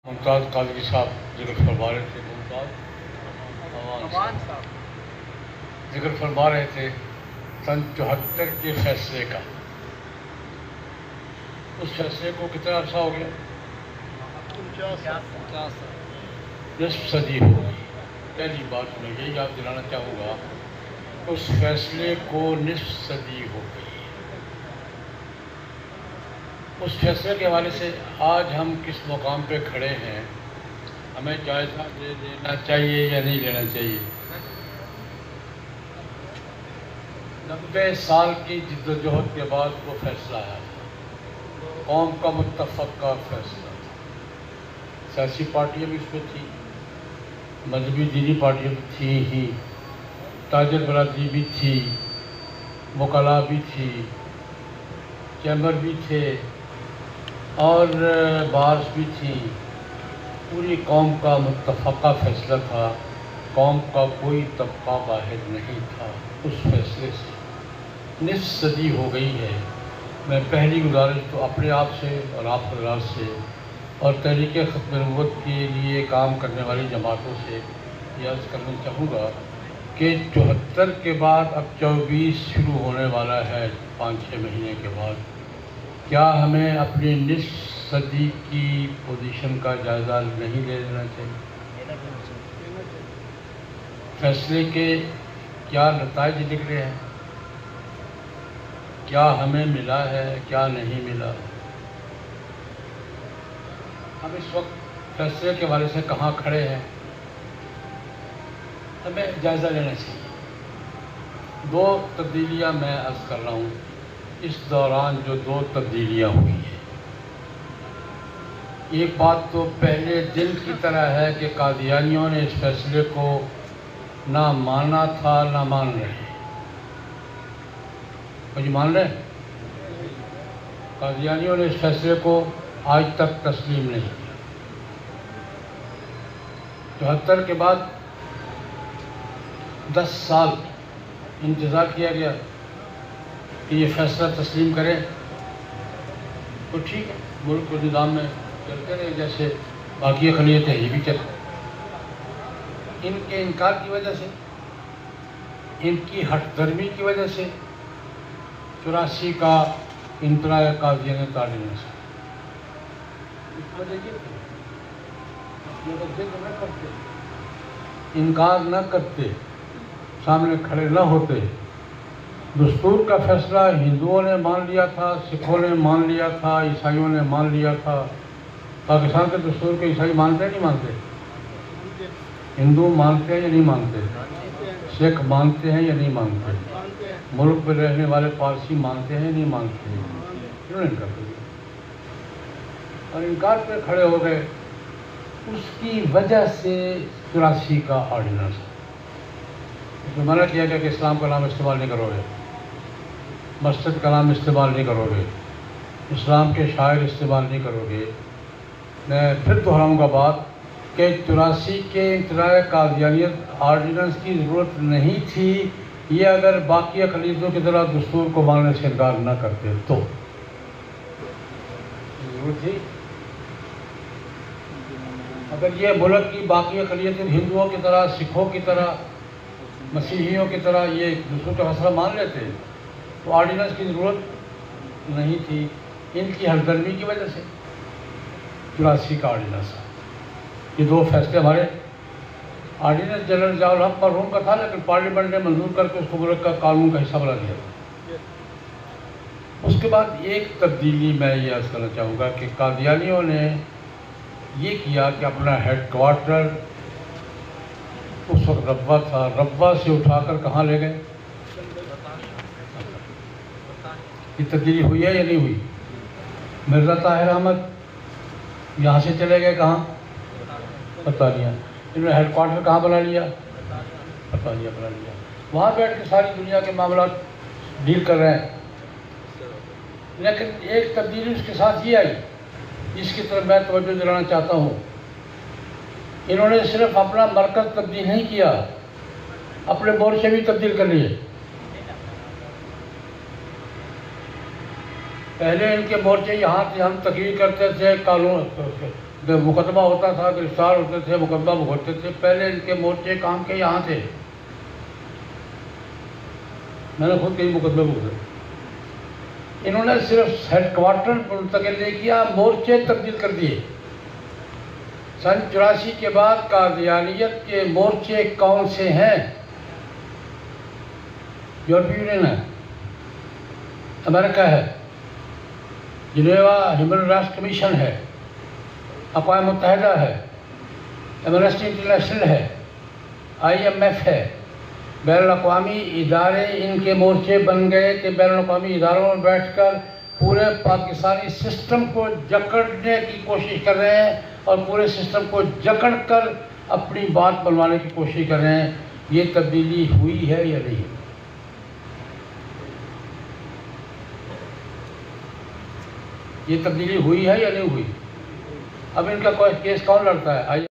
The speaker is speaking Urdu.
ممتاز قادری صاحب ذکر فرما رہے تھے، ذکر فرما رہے تھے سن 74 کے فیصلے کا۔ اس فیصلے کو کتنا عرصہ ہو گیا؟ 50 نصف صدی ہو گئی۔ پہلی بات میں یہ یاد دلانا چاہوں گا، اس فیصلے کو نصف صدی ہو گئی۔ اس فیصلے کے حوالے سے آج ہم کس مقام پہ کھڑے ہیں، ہمیں جائزہ دے لینا چاہیے یا نہیں لینا چاہیے؟ 90 سال کی جدوجہد کے بعد وہ فیصلہ آیا تھا، قوم کا متفقہ فیصلہ تھا۔ سیاسی پارٹیاں بھی اس میں تھیں، مذہبی دینی پارٹیاں بھی تھیں ہی، تاجر برادری بھی تھی، وکلاء بھی تھی، چیمبر بھی تھے اور بارس بھی تھیں۔ پوری قوم کا متفقہ فیصلہ تھا، قوم کا کوئی طبقہ باہر نہیں تھا۔ اس فیصلے سے نصف صدی ہو گئی ہے۔ میں پہلی گزارش تو اپنے آپ سے اور آپ حضرات سے اور تحریک ختم نبوت کے لیے کام کرنے والی جماعتوں سے یہ عرض کرنا چاہوں گا کہ 74 کے بعد اب 24 شروع ہونے والا ہے، 5-6 مہینے کے بعد۔ کیا ہمیں اپنی نصف صدی کی پوزیشن کا جائزہ نہیں لے لینا چاہیے؟ فیصلے کے کیا نتائج نکلے ہیں، کیا ہمیں ملا ہے، کیا نہیں ملا؟ ہم اس وقت فیصلے کے حوالے سے کہاں کھڑے ہیں، ہمیں جائزہ لینا چاہیے۔ 2 تبدیلیاں میں عرض کر رہا ہوں اس دوران، جو 2 تبدیلیاں ہوئی ہیں۔ ایک بات تو پہلے دن کی طرح ہے کہ قادیانیوں نے اس فیصلے کو نہ مانا تھا نہ مان رہے ہیں۔ مجھے مان رہے ہیں؟ قادیانیوں نے اس فیصلے کو آج تک تسلیم نہیں کیا۔ 74 کے بعد 10 سال انتظار کیا گیا کہ یہ فیصلہ تسلیم کریں، تو ٹھیک ہے، ملک کے نظام میں چلتے رہے جیسے باقی اقلیتیں یہ بھی چلتے۔ ان کے انکار کی وجہ سے، ان کی ہٹ درمی کی وجہ سے 84 کا امتناع قاضیانیت آرڈیننس، اس وجہ یہ تھی کہ اگر ضد نہ کرتے، انکار نہ کرتے، سامنے کھڑے نہ ہوتے، دستور کا فیصلہ ہندوؤں نے مان لیا تھا، سکھوں نے مان لیا تھا، عیسائیوں نے مان لیا تھا۔ پاکستان کے دستور کو عیسائی مانتے ہیں نہیں مانتے؟ ہندو مانتے ہیں یا نہیں مانتے؟ سکھ مانتے ہیں یا نہیں مانتے؟ ملک میں رہنے والے پارسی مانتے ہیں یا نہیں مانتے؟ کیوں نہیں کرتے؟ اور انکار پہ کھڑے ہو گئے۔ اس کی وجہ سے 84 کا آرڈیننس، اس میں منع کیا گیا کہ اسلام کا نام استعمال نہیں کرو گے، مسجد کا نام استعمال نہیں کرو گے، اسلام کے شاعر استعمال نہیں کرو گے۔ میں پھر دہراؤں گا بات کہ 84 کے امتناع قاضیانیت آرڈیننس کی ضرورت نہیں تھی، یہ اگر باقی اقلیتوں کی طرح دستور کو ماننے سے انکار نہ کرتے تو ضرورت تھی۔ اگر یہ ملک کی باقی اقلیتیں ہندوؤں کی طرح، سکھوں کی طرح، مسیحیوں کی طرح یہ دستور کا فیصلہ مان لیتے تو آرڈیننس کی ضرورت نہیں تھی۔ ان کی ہمدردی کی وجہ سے 84 کا آرڈیننس ہے۔ یہ 2 فیصلے ہمارے آرڈیننس جنرل ضیاء الحق مرحوم کا تھا، لیکن پارلیمنٹ نے منظور کر کے اس کو ملک کا قانون کا حصہ بنا دیا۔ اس کے بعد ایک تبدیلی میں یہ عرض کرنا چاہوں گا کہ قادیانیوں نے یہ کیا کہ اپنا ہیڈ کوارٹر اس وقت ربوہ تھا، ربوہ سے اٹھا کر کہاں لے گئے؟ یہ تبدیلی ہوئی ہے یا نہیں ہوئی؟ مرزا طاہر احمد یہاں سے چلے گئے کہاں؟ برطانیہ۔ انہوں نے ہیڈ کوارٹر کہاں بنا لیا؟ برطانیہ بنا لیا۔ وہاں بیٹھ کے ساری دنیا کے معاملات ڈیل کر رہے ہیں۔ لیکن ایک تبدیلی اس کے ساتھ یہ آئی، جس کی طرف میں توجہ دلانا چاہتا ہوں۔ انہوں نے صرف اپنا مرکز تبدیل نہیں کیا، اپنے مورچے بھی تبدیل کر لیے۔ پہلے ان کے مورچے یہاں سے ہم تقریر کرتے تھے قانون کہ مقدمہ ہوتا تھا، گرفتار ہوتے تھے، مقدمہ بھگتتے تھے. پہلے ان کے مورچے کام کے یہاں تھے. میں نے خود کئی مقدمے بھگتے. انہوں نے صرف ہیڈ کوارٹر منتقل نہیں کیا، مورچے تبدیل کر دیے. سن 84 کے بعد قادیانیت کے مورچے کون سے ہیں؟ یورپی یونین ہے، امریکہ ہے، جنیوا ہیومن رائٹس کمیشن ہے، اقوام متحدہ ہے، ایمنسٹی انٹرنیشنل ہے، IMF ہے. بین الاقوامی ادارے ان کے مورچے بن گئے کہ بین الاقوامی اداروں میں بیٹھ کر پورے پاکستانی سسٹم کو جکڑنے کی کوشش کر رہے ہیں اور پورے سسٹم کو جکڑ کر اپنی بات بنوانے کی کوشش کر رہے ہیں. یہ تبدیلی ہوئی ہے یا نہیں؟ یہ تبدیلی ہوئی ہے یا نہیں ہوئی؟ اب ان کا کیس کون لڑتا ہے؟